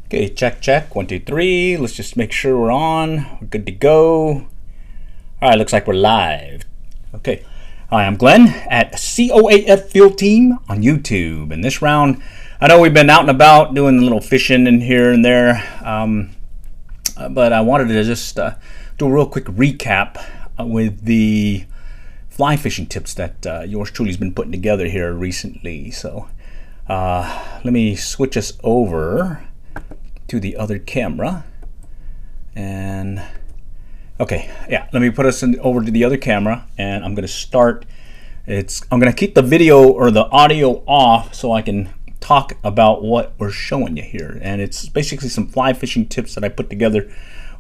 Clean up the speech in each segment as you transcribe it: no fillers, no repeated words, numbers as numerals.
Okay, check, 1, 2, 3. Let's just make sure we're on. We're good to go. All right, looks like we're live. Okay. Hi, I'm Glenn at COAF Field Team on YouTube. And this round, I know we've been out and about doing a little fishing in here and there, but I wanted to just do a real quick recap with the fly fishing tips that yours truly's been putting together here recently. So let me switch us over to the other camera, and okay, yeah, let me put us over to the other camera, and I'm going to start. I'm going to keep the video or the audio off so I can talk about what we're showing you here, and it's basically some fly fishing tips that I put together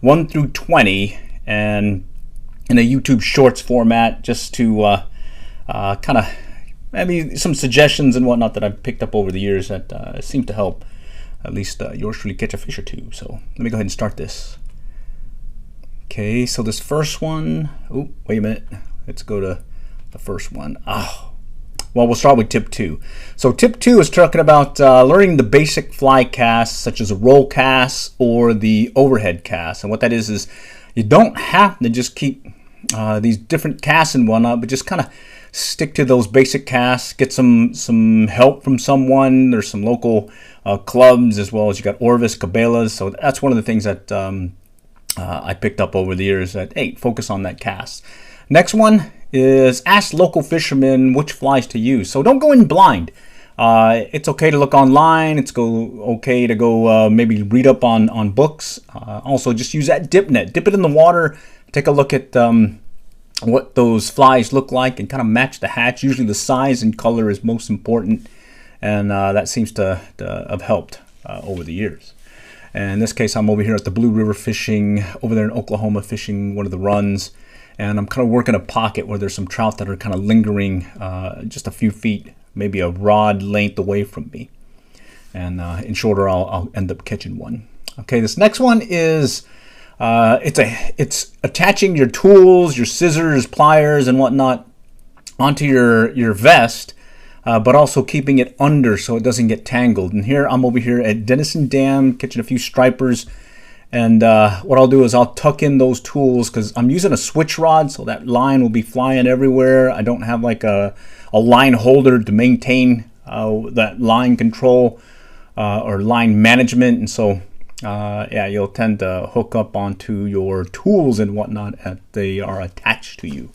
1 through 20 and in a YouTube Shorts format, just to kind of maybe some suggestions and whatnot that I've picked up over the years that seem to help at least yours truly catch a fish or two. So let me go ahead and start this. Okay, so this first one, oh, wait a minute. Let's go to the first one. Well, we'll start with tip 2. So tip 2 is talking about learning the basic fly casts, such as a roll cast or the overhead cast. And what that is you don't have to just keep these different casts and whatnot, but just kind of stick to those basic casts. Get some help from someone. There's some local clubs, as well as you got Orvis, Cabela's. So that's one of the things that I picked up over the years, that, hey, focus on that cast. Next one is ask local fishermen which flies to use. So don't go in blind. It's okay to look online. It's okay to go maybe read up on books. Also, just use that dip net. Dip it in the water. Take a look at what those flies look like and kind of match the hatch. Usually the size and color is most important, and that seems to have helped over the years. And in this case, I'm over here at the Blue River fishing, over there in Oklahoma, fishing one of the runs. And I'm kind of working a pocket where there's some trout that are kind of lingering just a few feet, maybe a rod length away from me. And in shorter, I'll end up catching one. Okay, this next one is, it's attaching your tools, your scissors, pliers, and whatnot onto your vest, but also keeping it under so it doesn't get tangled. And here, I'm over here at Denison Dam catching a few stripers. And what I'll do is I'll tuck in those tools, because I'm using a switch rod, so that line will be flying everywhere. I don't have like a line holder to maintain that line control or line management. And so, yeah, you'll tend to hook up onto your tools and whatnot as they are attached to you.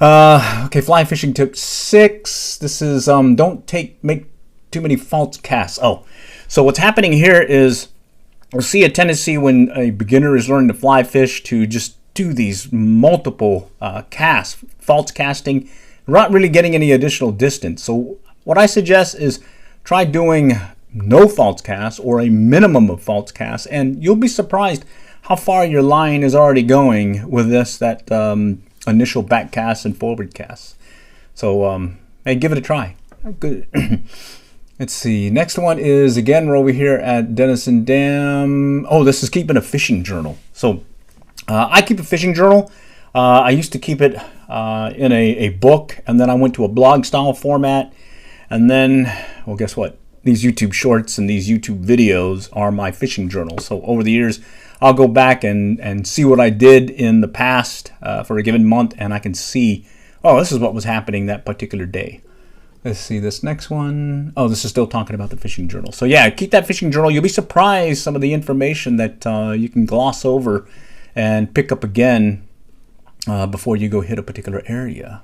Okay, fly fishing tip 6. This is don't make too many false casts. So what's happening here is, we'll see a tendency when a beginner is learning to fly fish to just do these multiple casts, false casting, not really getting any additional distance. So what I suggest is try doing no false casts or a minimum of false casts, and you'll be surprised how far your line is already going with that initial back cast and forward cast. So hey, give it a try. Good. Let's see. Next one is, again, we're over here at Denison Dam. Oh, this is keeping a fishing journal. So I keep a fishing journal. I used to keep it in a book, and then I went to a blog style format. And then, well, guess what? These YouTube Shorts and these YouTube videos are my fishing journal. So over the years, I'll go back and see what I did in the past for a given month, and I can see, oh, this is what was happening that particular day. Let's see this next one. Oh, this is still talking about the fishing journal. So yeah, keep that fishing journal. You'll be surprised some of the information that you can gloss over and pick up again before you go hit a particular area.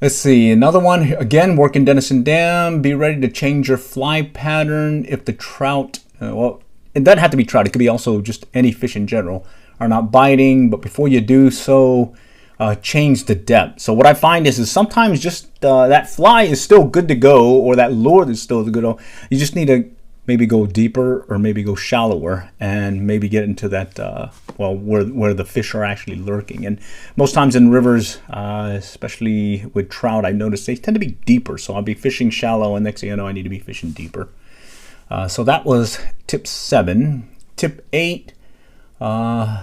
Let's see, another one. Again, work in Denison Dam. Be ready to change your fly pattern if the trout, well, it doesn't have to be trout. It could be also just any fish in general, are not biting. But before you do so, change the depth. So what I find is sometimes just that fly is still good to go, or that lure is still good to go. You just need to maybe go deeper or maybe go shallower and maybe get into that, well, where the fish are actually lurking. And most times in rivers, especially with trout, I've noticed they tend to be deeper. So I'll be fishing shallow, and next thing I know, I need to be fishing deeper. So that was tip 7. Tip 8.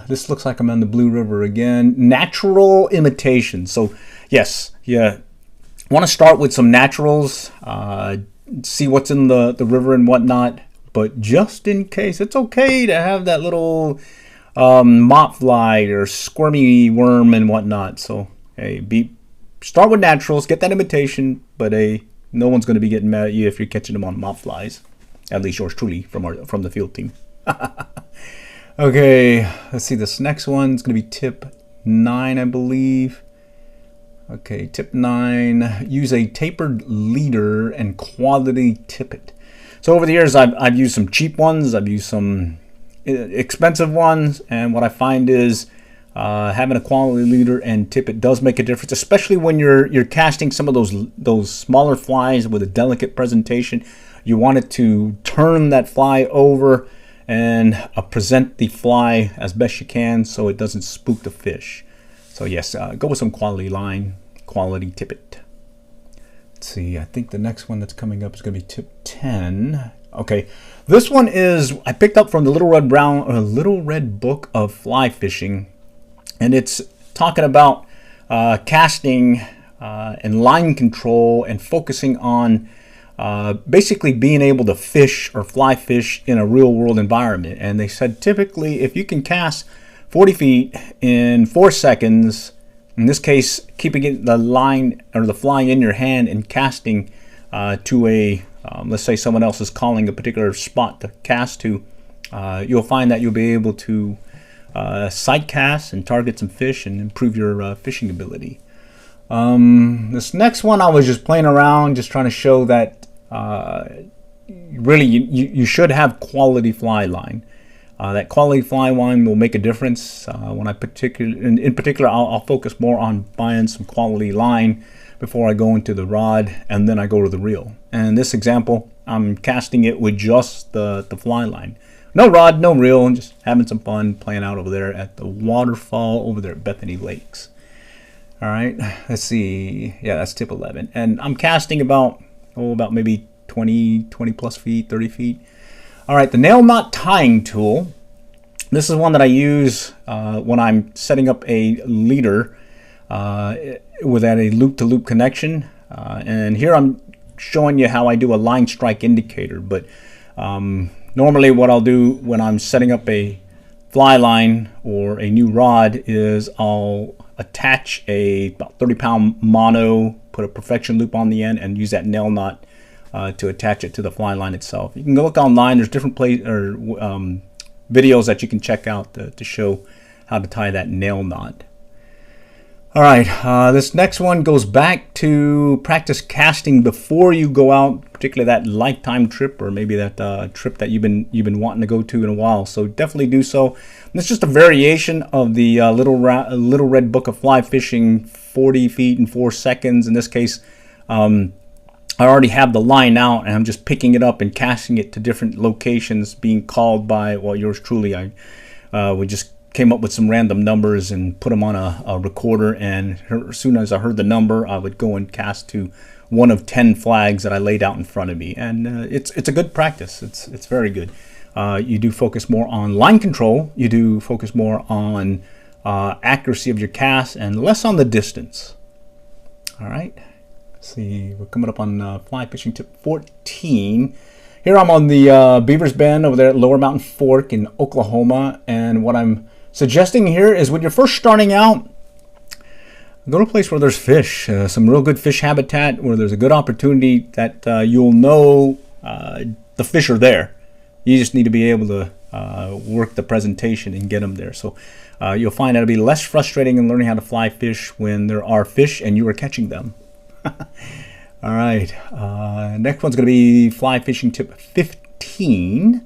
This looks like I'm on the Blue River again. Natural imitation. So yes, yeah, want to start with some naturals, see what's in the river and whatnot. but just in case, it's okay to have that little mop fly or squirmy worm and whatnot. So hey, start with naturals, get that imitation, but no one's going to be getting mad at you if you're catching them on mop flies. At least yours truly from the field team. Okay, let's see. This next one's going to be tip 9, I believe. Okay, tip 9, use a tapered leader and quality tippet. So over the years, I've used some cheap ones, I've used some expensive ones, and what I find is having a quality leader and tippet does make a difference, especially when you're casting some of those smaller flies with a delicate presentation. You want it to turn that fly over and present the fly as best you can so it doesn't spook the fish. So yes, go with some quality line, quality tippet. Let's see, I think the next one that's coming up is going to be tip 10. Okay, this one is I picked up from the Little Red Book of Fly Fishing, and it's talking about casting and line control and focusing on basically being able to fish or fly fish in a real world environment. And they said typically if you can cast 40 feet in 4 seconds, in this case keeping the line or the fly in your hand and casting to a let's say someone else is calling a particular spot to cast to, you'll find that you'll be able to sight cast and target some fish and improve your fishing ability. This next one I was just playing around, just trying to show that really you should have quality fly line. That quality fly line will make a difference. In particular, I'll focus more on buying some quality line before I go into the rod, and then I go to the reel. And this example, I'm casting it with just the fly line. No rod, no reel, and just having some fun playing out over there at the waterfall over there at Bethany Lakes. All right, let's see. Yeah, that's tip 11. And I'm casting about maybe 20 plus feet, 30 feet. All right, the nail knot tying tool. This is one that I use when I'm setting up a leader with a loop-to-loop connection. And here I'm showing you how I do a line strike indicator. But normally what I'll do when I'm setting up a fly line or a new rod is I'll attach a about 30-pound mono, put a perfection loop on the end, and use that nail knot to attach it to the fly line itself. You can go look online. There's different videos that you can check out to show how to tie that nail knot. All right, this next one goes back to practice casting before you go out, particularly that lifetime trip or maybe that trip that you've been wanting to go to in a while. So definitely do so. And it's just a variation of the Little Red Book of Fly Fishing, 40 feet in 4 seconds. In this case, I already have the line out, and I'm just picking it up and casting it to different locations, being called by yours truly. We just came up with some random numbers and put them on a recorder, and as soon as I heard the number, I would go and cast to one of 10 flags that I laid out in front of me. And it's a good practice. It's very good. You do focus more on line control. You do focus more on accuracy of your cast and less on the distance. All right. Let's see, we're coming up on fly fishing tip 14. Here I'm on the Beaver's Bend over there at Lower Mountain Fork in Oklahoma, and what I'm suggesting here is when you're first starting out, go to a place where there's fish, some real good fish habitat, where there's a good opportunity that you'll know the fish are there. You just need to be able to work the presentation and get them there. So you'll find it'll be less frustrating in learning how to fly fish when there are fish and you are catching them. All right, next one's going to be fly fishing tip 15.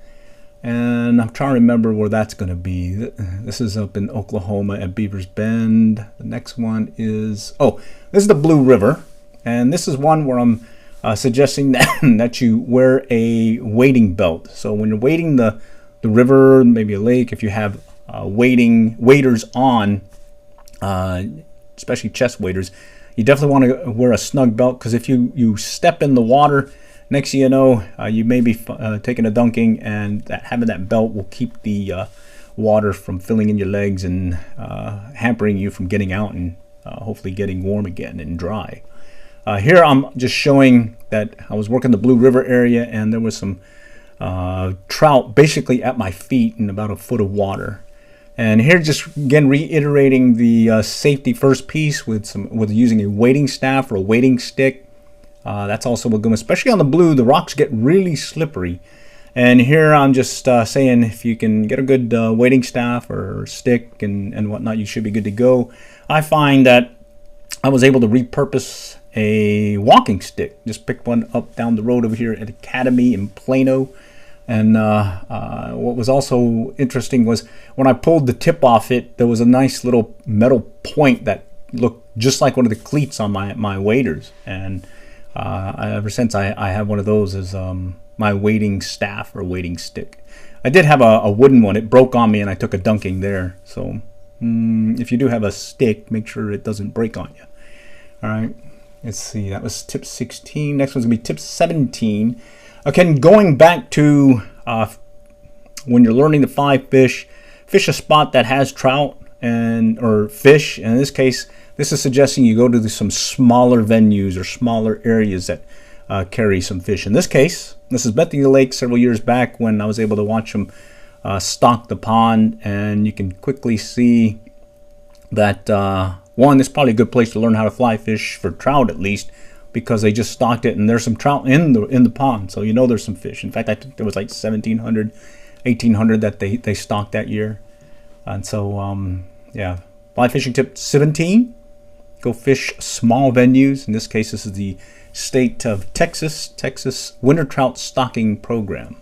And I'm trying to remember where that's going to be. This is up in Oklahoma at Beaver's Bend. The next one is, this is the Blue River. And this is one where I'm suggesting that you wear a wading belt. So when you're wading the river, maybe a lake, if you have waders on, especially chest waders, you definitely want to wear a snug belt, because if you step in the water, next thing you know, you may be taking a dunking, and having that belt will keep the water from filling in your legs and hampering you from getting out and hopefully getting warm again and dry. Here I'm just showing that I was working the Blue River area, and there was some trout basically at my feet in about a foot of water. And here, just again reiterating the safety first piece with using a wading staff or a wading stick. That's also a good one, especially on the blue. The rocks get really slippery. And here I'm just saying, if you can get a good wading staff or stick and whatnot, you should be good to go. I find that I was able to repurpose a walking stick. Just picked one up down the road over here at Academy in Plano. And what was also interesting was when I pulled the tip off it, there was a nice little metal point that looked just like one of the cleats on my waders. And ever since I have one of those as my wading staff or wading stick. I did have a wooden one. It broke on me and I took a dunking there. So if you do have a stick, make sure it doesn't break on you. All right, let's see. That was tip 16. Next one's going to be tip 17. Again, going back to when you're learning to fly fish a spot that has trout or fish. And in this case, this is suggesting you go to some smaller venues or smaller areas that carry some fish. In this case, this is Bethany Lake several years back when I was able to watch them stock the pond. And you can quickly see that, one, it's probably a good place to learn how to fly fish for trout at least, because they just stocked it and there's some trout in the pond, so you know there's some fish. In fact, I think there was like 1,700, 1,800 that they stocked that year. And so yeah, fly fishing tip 17: go fish small venues. In this case, this is the state of Texas winter trout stocking program.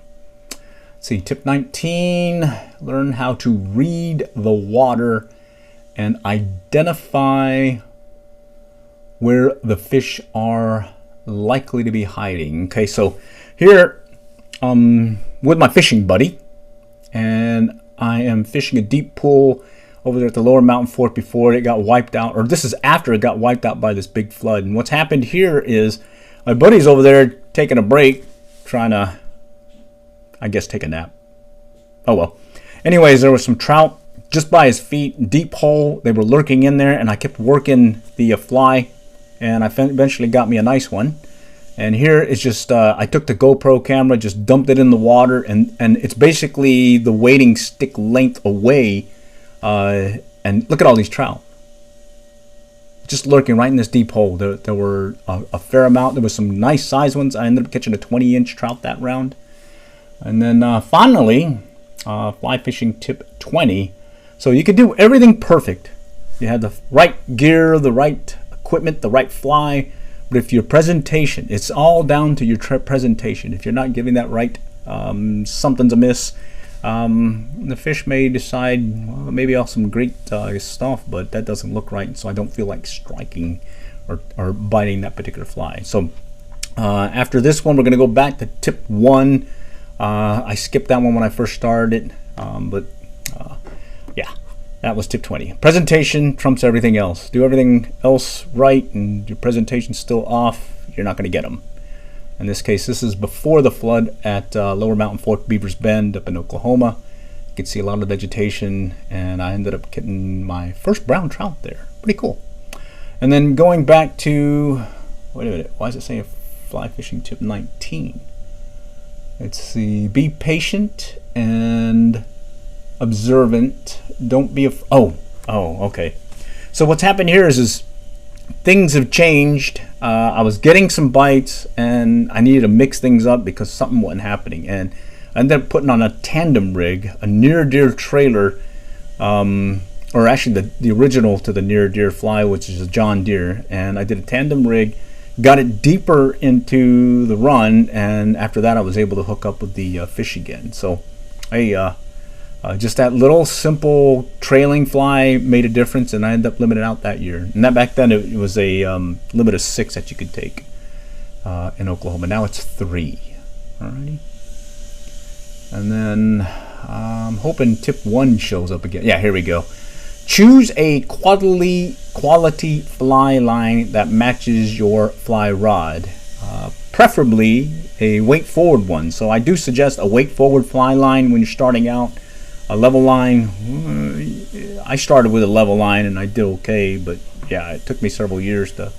Let's see, tip 19: learn how to read the water and identify where the fish are likely to be hiding. Okay, so here with my fishing buddy, and I am fishing a deep pool over there at the Lower Mountain Fork before it got wiped out, or this is after it got wiped out by this big flood. And what's happened here is my buddy's over there taking a break, trying to, I guess, take a nap. Oh well. Anyways, there was some trout just by his feet, deep hole. They were lurking in there, and I kept working the fly, and I eventually got me a nice one. And here is just I took the GoPro camera, just dumped it in the water, and it's basically the wading stick length away. And look at all these trout just lurking right in this deep hole. There were a fair amount. There was some nice size ones. I ended up catching a 20-inch trout that round. And then finally, fly fishing tip 20. So you could do everything perfect. You had the right gear, the right equipment, the right fly. But if your presentation, it's all down to your presentation. If you're not giving that right, something's amiss. The fish may decide, well, maybe I'll have some great stuff, but that doesn't look right, so I don't feel like striking or biting that particular fly. So after this one, we're going to go back to tip 1. I skipped that one when I first started, but yeah, that was tip 20. Presentation trumps everything else. Do everything else right, and your presentation's still off, you're not going to get them. In this case, this is before the flood at Lower Mountain Fork, Beaver's Bend up in Oklahoma. You can see a lot of the vegetation, and I ended up getting my first brown trout there. Pretty cool. And then going back to, wait a minute, why is it saying fly fishing tip 19? Let's see, be patient and observant. Don't be okay. So what's happened here is things have changed. I was getting some bites and I needed to mix things up because something wasn't happening, and I ended up putting on a tandem rig, a near deer trailer, or actually the original to the near deer fly, which is a John Deere, and I did a tandem rig, got it deeper into the run, and after that I was able to hook up with the fish again. So just that little simple trailing fly made a difference, and I ended up limiting out that year. And that back then it was a limit of 6 that you could take in Oklahoma. Now it's 3. Alrighty. And then I'm hoping tip 1 shows up again. Yeah, here we go. Choose a quality fly line that matches your fly rod, preferably a weight forward one. So I do suggest a weight forward fly line when you're starting out. A level line, I started with a level line and I did okay, but yeah, it took me several years to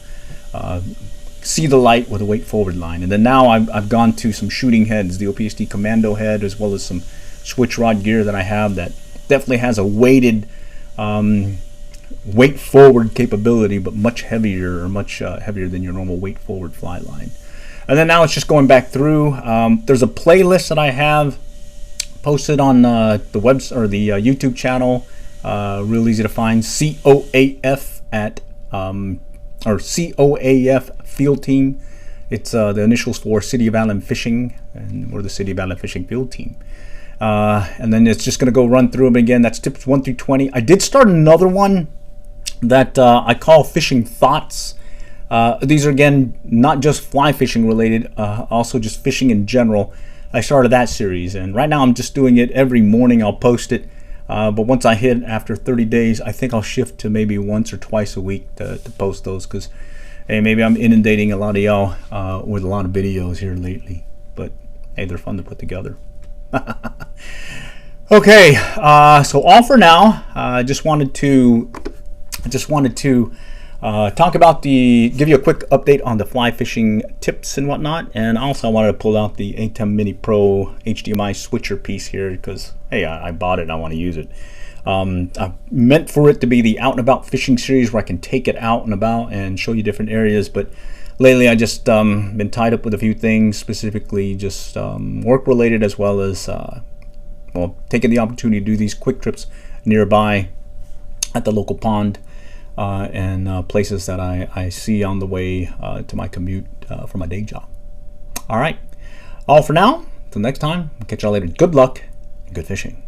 see the light with a weight forward line. And then now I've gone to some shooting heads, the OPST commando head, as well as some switch rod gear that I have that definitely has a weighted weight forward capability, but much heavier, or much heavier than your normal weight forward fly line. And then now it's just going back through. There's a playlist that I have posted on the web or the YouTube channel. Real easy to find. COAF at or COAF Field Team. It's the initials for City of Allen Fishing, and we're the City of Allen Fishing Field Team. And then it's just going to go run through them again. That's tips 1 through 20. I did start another one that I call Fishing Thoughts. These are, again, not just fly fishing related, also just fishing in general. I started that series, and right now I'm just doing it every morning. I'll post it, but once I hit after 30 days, I think I'll shift to maybe once or twice a week to post those, because hey, maybe I'm inundating a lot of y'all with a lot of videos here lately, but hey, they're fun to put together. Okay, so all for now. I just wanted to talk about give you a quick update on the fly fishing tips and whatnot, and also I wanted to pull out the ATEM Mini Pro HDMI switcher piece here because hey, I bought it and I want to use it. I meant for it to be the out and about fishing series where I can take it out and about and show you different areas, but lately I just been tied up with a few things, specifically just work related, as well as well, taking the opportunity to do these quick trips nearby at the local pond and places that I see on the way to my commute for my day job. All right, all for now. Till next time, catch y'all later. Good luck and good fishing.